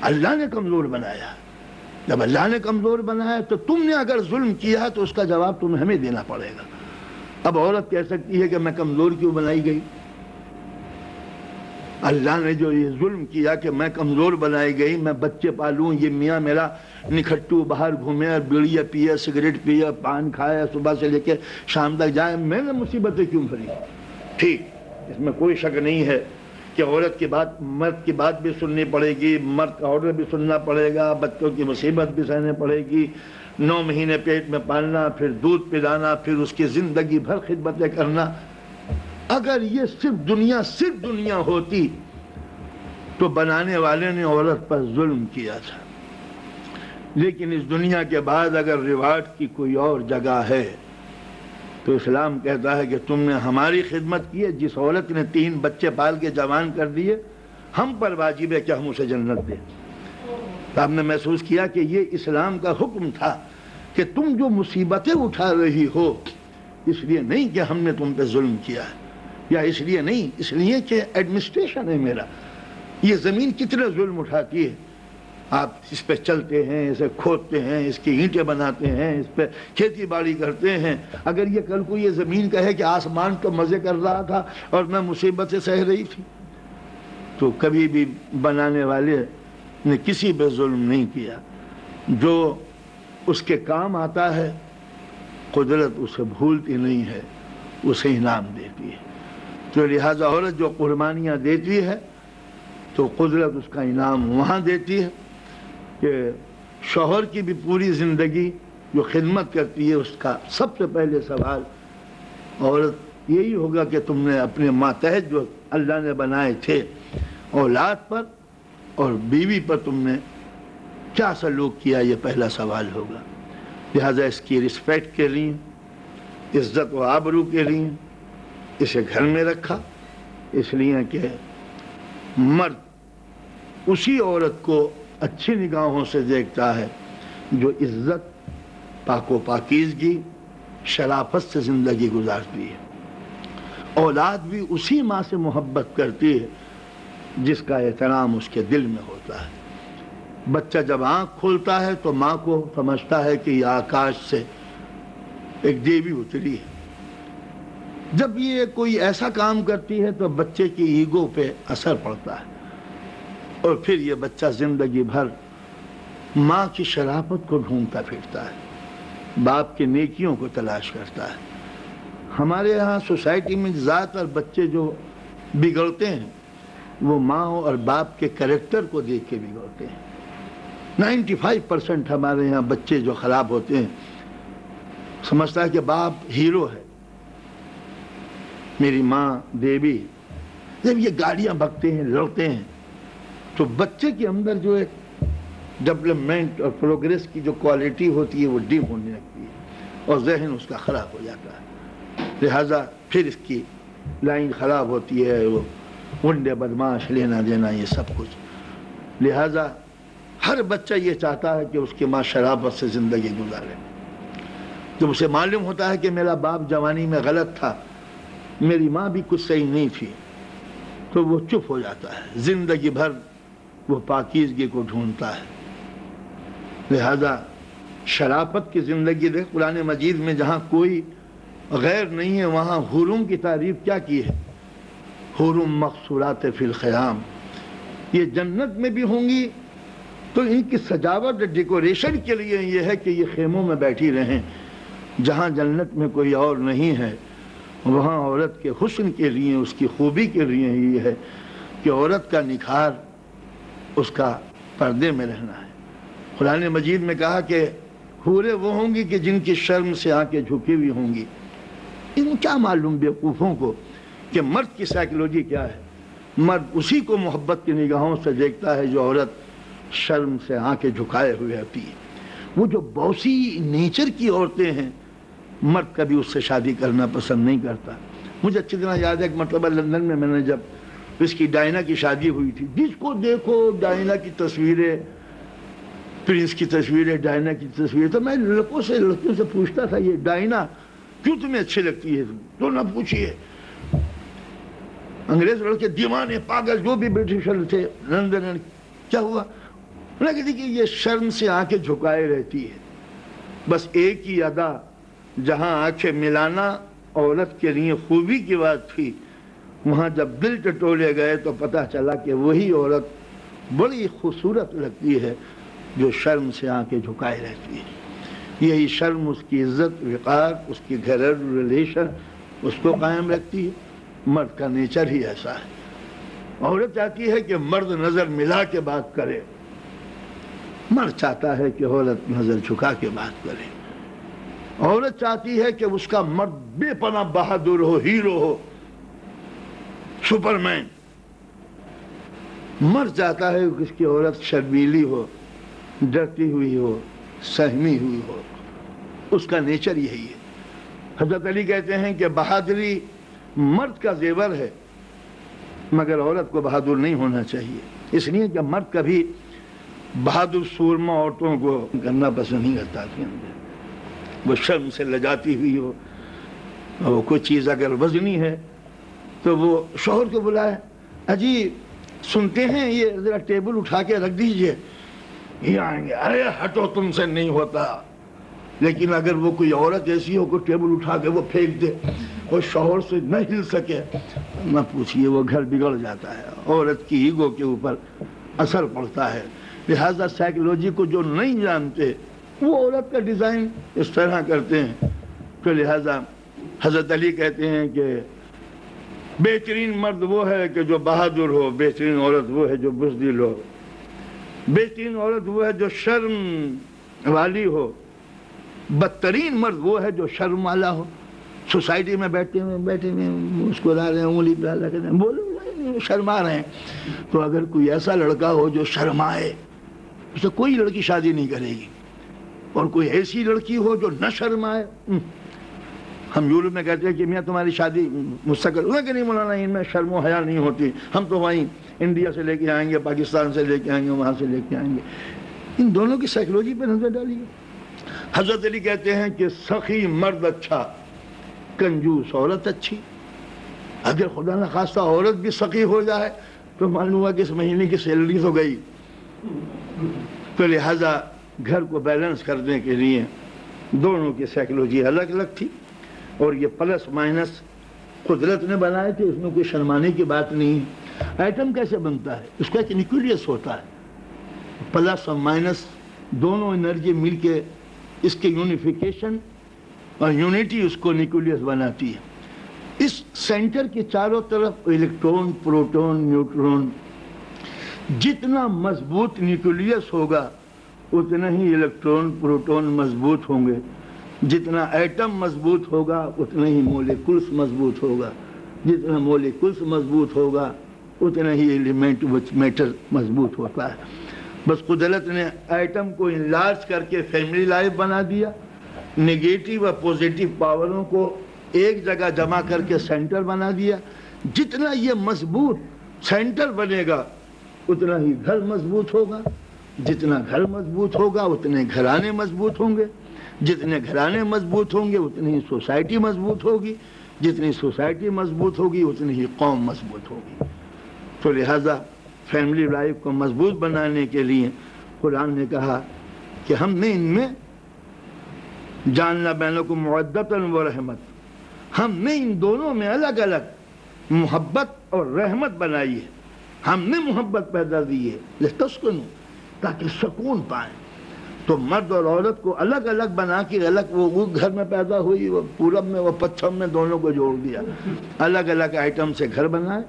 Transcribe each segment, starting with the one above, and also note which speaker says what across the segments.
Speaker 1: اللہ نے کمزور بنایا. جب اللہ نے کمزور بنایا تو تم نے اگر ظلم کیا تو اس کا جواب تمہیں ہمیں دینا پڑے گا. اب عورت کہہ سکتی ہے کہ میں کمزور کیوں بنائی گئی؟ اللہ نے جو یہ ظلم کیا کہ میں کمزور بنائی گئی، میں بچے پالوں، یہ میاں میرا نکھٹو باہر گھومے اور بیڑیاں پیے، سگریٹ پیے، پان کھائے، صبح سے لے کے شام تک جائے، میں نے مصیبتیں کیوں بھری؟ ٹھیک، اس میں کوئی شک نہیں ہے کہ عورت کی بات، مرد کی بات بھی سننی پڑے گی، مرد کا آرڈر بھی سننا پڑے گا، بچوں کی مصیبت بھی سہنے پڑے گی، 9 مہینے پیٹ میں پالنا، پھر دودھ پلانا، پھر اس کی زندگی بھر خدمتیں کرنا. اگر یہ صرف دنیا ہوتی تو بنانے والے نے عورت پر ظلم کیا تھا. لیکن اس دنیا کے بعد اگر ریوارڈ کی کوئی اور جگہ ہے تو اسلام کہتا ہے کہ تم نے ہماری خدمت کی ہے. جس عورت نے 3 بچے پال کے جوان کر دیے، ہم پر واجب ہے کہ ہم اسے جنت دیں. تو ہم نے محسوس کیا کہ یہ اسلام کا حکم تھا کہ تم جو مصیبتیں اٹھا رہی ہو، اس لیے نہیں کہ ہم نے تم پہ ظلم کیا ہے، یا اس لیے نہیں، اس لیے کہ ایڈمنسٹریشن ہے میرا. یہ زمین کتنے ظلم اٹھاتی ہے. آپ اس پہ چلتے ہیں، اسے کھودتے ہیں، اس کی اینٹیں بناتے ہیں، اس پہ کھیتی باڑی کرتے ہیں. اگر یہ کل کو یہ زمین کہے کہ آسمان تو مزے کر رہا تھا اور میں مصیبت سے سہ رہی تھی، تو کبھی بھی بنانے والے نے کسی پہ ظلم نہیں کیا. جو اس کے کام آتا ہے قدرت اسے بھولتی نہیں ہے، اسے انعام دیتی ہے. تو لہٰذا عورت جو قربانیاں دیتی ہے تو قدرت اس کا انعام وہاں دیتی ہے کہ شوہر کی بھی پوری زندگی جو خدمت کرتی ہے، اس کا سب سے پہلے سوال عورت یہی ہوگا کہ تم نے اپنے ماتحت جو اللہ نے بنائے تھے اولاد پر اور بیوی پر تم نے کیا سلوک کیا، یہ پہلا سوال ہوگا. لہذا اس کی رسپیکٹ کے لیے، عزت و آبرو کے لیے اسے گھر میں رکھا، اس لیے کہ مرد اسی عورت کو اچھی نگاہوں سے دیکھتا ہے جو عزت، پاک و پاکیزگی، شرافت سے زندگی گزارتی ہے. اولاد بھی اسی ماں سے محبت کرتی ہے جس کا احترام اس کے دل میں ہوتا ہے. بچہ جب آنکھ کھولتا ہے تو ماں کو سمجھتا ہے کہ یہ آکاش سے ایک دیوی اتری ہے. جب یہ کوئی ایسا کام کرتی ہے تو بچے کی ایگو پہ اثر پڑتا ہے اور پھر یہ بچہ زندگی بھر ماں کی شرافت کو ڈھونڈتا پھرتا ہے، باپ کی نیکیوں کو تلاش کرتا ہے. ہمارے ہاں سوسائٹی میں ذات اور بچے جو بگڑتے ہیں وہ ماں اور باپ کے کریکٹر کو دیکھ کے بگڑتے ہیں. 95% ہمارے یہاں بچے جو خراب ہوتے ہیں سمجھتا ہے کہ باپ ہیرو ہے، میری ماں دیوی. جب یہ گاڑیاں بھگتے ہیں، لڑتے ہیں، تو بچے کے اندر جو ایک ڈیولپمنٹ اور پروگریس کی جو کوالٹی ہوتی ہے وہ ڈیم ہونے لگتی ہے اور ذہن اس کا خراب ہو جاتا ہے. لہٰذا پھر اس کی لائن خراب ہوتی ہے، وہ غنڈے بدماش، لینا دینا، یہ سب کچھ. لہٰذا ہر بچہ یہ چاہتا ہے کہ اس کی ماں شرافت سے زندگی گزارے. جب اسے معلوم ہوتا ہے کہ میرا باپ جوانی میں غلط تھا، میری ماں بھی کچھ صحیح نہیں تھی، تو وہ چپ ہو جاتا ہے، زندگی بھر وہ پاکیزگی کو ڈھونڈتا ہے. لہذا شرافت کی زندگی دیکھ، قرآن مجید میں جہاں کوئی غیر نہیں ہے وہاں حوروں کی تعریف کیا کی ہے؟ حور مقصورات فی الخیام. یہ جنت میں بھی ہوں گی تو ان کی سجاوٹ ڈیکوریشن کے لیے یہ ہے کہ یہ خیموں میں بیٹھی رہیں. جہاں جنت میں کوئی اور نہیں ہے وہاں عورت کے حسن کے لیے، اس کی خوبی کے لیے یہ ہے کہ عورت کا نکھار اس کا پردے میں رہنا ہے. قرآن مجید میں کہا کہ حوریں وہ ہوں گی کہ جن کی شرم سے آنکھیں جھکی ہوئی ہوں گی. ان کیا معلوم بیوقوفوں کو کہ مرد کی سائیکلوجی کیا ہے. مرد اسی کو محبت کی نگاہوں سے دیکھتا ہے جو عورت شرم سے آنکھیں جھکائے ہوئے ہوتی ہے. وہ جو بوسی نیچر کی عورتیں ہیں، مرد کبھی اس سے شادی کرنا پسند نہیں کرتا. مجھے اچھی طرح یاد ہے ایک مرتبہ لندن میں نے جب اس کی ڈائنا کی شادی ہوئی تھی، جس کو دیکھو ڈائنا کی تصویریں، پرنس کی تصویریں، ڈائنا کی تصویریں. تو میں لڑکیوں سے پوچھتا تھا یہ ڈائنا کیوں تمہیں اچھی لگتی ہے؟ تو نہ پوچھئے، انگریز لڑکے دیوانے، پاگل، جو بھی برٹشر تھے لندن، کیا ہوا؟ لیکن دیکھیے یہ شرم سے آنکھیں جھکائے رہتی ہے، بس ایک ہی ادا جہاں آنکھیں ملانا عورت کے لیے خوبی کی بات تھی، وہاں جب دل ٹٹولے گئے تو پتہ چلا کہ وہی عورت بڑی خوبصورت لگتی ہے جو شرم سے آنکھیں جھکائے رہتی ہے۔ یہی شرم اس کی عزت، وقار، اس کی گھریلو ریلیشن اس کو قائم رکھتی ہے۔ مرد کا نیچر ہی ایسا ہے۔ عورت چاہتی ہے کہ مرد نظر ملا کے بات کرے، مرد چاہتا ہے کہ عورت نظر جھکا کے بات کرے۔ عورت چاہتی ہے کہ اس کا مرد بے پناہ بہادر ہو، ہیرو ہو، سپرمین۔ مرد چاہتا ہے کہ اس کی عورت شرمیلی ہو، ڈرتی ہوئی ہو، سہمی ہوئی ہو۔ اس کا نیچر یہی ہے۔ حضرت علی کہتے ہیں کہ بہادری مرد کا زیور ہے، مگر عورت کو بہادر نہیں ہونا چاہیے، اس لیے کہ مرد کبھی بہادر سورما عورتوں کو کرنا پسند نہیں کرتا کے اندر۔ وہ شرم سے لجاتی ہوئی ہو، وہ کوئی چیز اگر وزنی ہے تو وہ شوہر کو بلائے، اجی سنتے ہیں یہ ذرا ٹیبل اٹھا کے رکھ دیجئے، یہ آئیں گے، ارے ہٹو تم سے نہیں ہوتا۔ لیکن اگر وہ کوئی عورت ایسی ہو کہ ٹیبل اٹھا کے وہ پھینک دے اور شوہر سے نہ ہل سکے، نہ پوچھئے، وہ گھر بگڑ جاتا ہے۔ عورت کی ایگو کے اوپر اثر پڑتا ہے۔ لہذا سائیکلوجی کو جو نہیں جانتے وہ عورت کا ڈیزائن اس طرح کرتے ہیں۔ تو لہذا حضرت علی کہتے ہیں کہ بہترین مرد وہ ہے کہ جو بہادر ہو، بہترین عورت وہ ہے جو بزدل ہو، بہترین عورت وہ ہے جو شرم والی ہو، بدترین مرد وہ ہے جو شرم والا ہو۔ سوسائٹی میں بیٹھے ہوئے مسکرا رہے ہیں، انگلی پہ لگے ہیں، بولو شرما رہے ہیں۔ تو اگر کوئی ایسا لڑکا ہو جو شرمائے، اسے کوئی لڑکی شادی نہیں کرے گی، اور کوئی ایسی لڑکی ہو جو نہ شرمائے۔ ہم یورپ میں کہتے ہیں کہ میاں تمہاری شادی مستقل ہوئے کہ نہیں مولانا، ان میں شرم و حیا نہیں ہوتی، ہم تو وہیں انڈیا سے لے کے آئیں گے، پاکستان سے لے کے آئیں گے، وہاں سے لے کے آئیں گے۔ ان دونوں کی سائیکلوجی پہ نظر ڈالیے۔ حضرت علی کہتے ہیں کہ سخی مرد اچھا، کنجوس عورت اچھی۔ اگر خدا نخواستہ عورت بھی سخی ہو جائے تو معلوم ہوا کہ اس مہینے کی سیلری تو گئی۔ تو لہذا گھر کو بیلنس کرنے کے لیے دونوں کی سائیکلوجی الگ الگ تھی، اور یہ پلس مائنس قدرت نے بنائے تھے، اس میں کوئی شرمانے کی بات نہیں ہے۔ ایٹم کیسے بنتا ہے؟ اس کا ایک نیوکلیس ہوتا ہے، پلس اور مائنس دونوں انرجی مل کے اس کے یونیفیکیشن اور یونٹی اس کو نیوکلیس بناتی ہے۔ اس سینٹر کے چاروں طرف الیکٹرون، پروٹون، نیوٹرون، جتنا مضبوط نیوکلیس ہوگا اتنا ہی الیکٹرون، پروٹون مضبوط ہوں گے، جتنا ایٹم مضبوط ہوگا اتنا ہی مولیکولز مضبوط ہوگا، جتنا مولیکولز مضبوط ہوگا اتنا ہی ایلیمنٹ میٹر مضبوط ہوتا ہے۔ بس قدرت نے ایٹم کو انلارج کر کے فیملی لائف بنا دیا، نگیٹو و پوزیٹیو پاوروں کو ایک جگہ جمع کر کے سینٹر بنا دیا۔ جتنا یہ مضبوط سینٹر بنے گا اتنا ہی گھر مضبوط ہوگا، جتنا گھر مضبوط ہوگا اتنے گھرانے مضبوط ہوں گے، جتنے گھرانے مضبوط ہوں گے اتنی ہی سوسائٹی مضبوط ہوگی، جتنی سوسائٹی مضبوط ہوگی اتنی ہی قوم مضبوط ہوگی۔ تو لہذا فیملی لائف کو مضبوط بنانے کے لیے قرآن نے کہا کہ ہم نے ان میں جعلنا بینکم مودۃ و رحمت، ہم نے ان دونوں میں الگ الگ محبت اور رحمت بنائی ہے۔ ہم نے محبت پیدا دی ہے لتسکنوا، تاکہ سکون پائیں۔ تو مرد اور عورت کو الگ الگ بنا کے الگ وہ گھر میں پیدا ہوئی، وہ پورب میں وہ پچھم میں، دونوں کو جوڑ دیا، الگ الگ آئٹم سے گھر بنائے،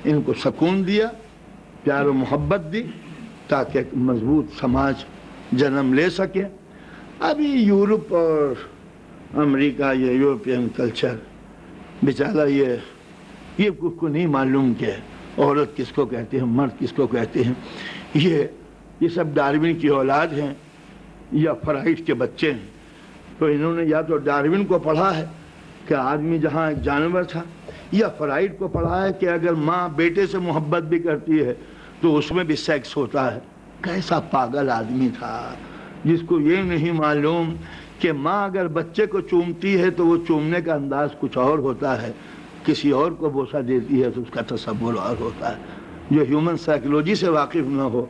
Speaker 1: ان کو سکون دیا، پیار و محبت دی، تاکہ ایک مضبوط سماج جنم لے سکے۔ ابھی یورپ اور امریکہ، یہ یورپین کلچر بیچارہ یہ کو نہیں معلوم کہ عورت کس کو کہتے ہیں، مرد کس کو کہتے ہیں۔ یہ سب ڈارون کی اولاد ہیں یا فرائڈ کے بچے ہیں۔ تو انہوں نے یا تو ڈارون کو پڑھا ہے کہ آدمی جہاں ایک جانور تھا، یا فرائڈ کو پڑھا ہے کہ اگر ماں بیٹے سے محبت بھی کرتی ہے تو اس میں بھی سیکس ہوتا ہے۔ کیسا پاگل آدمی تھا جس کو یہ نہیں معلوم کہ ماں اگر بچے کو چومتی ہے تو وہ چومنے کا انداز کچھ اور ہوتا ہے، کسی اور کو بوسہ دیتی ہے تو اس کا تصور اور ہوتا ہے۔ جو ہیومن سائیکلوجی سے واقف نہ ہو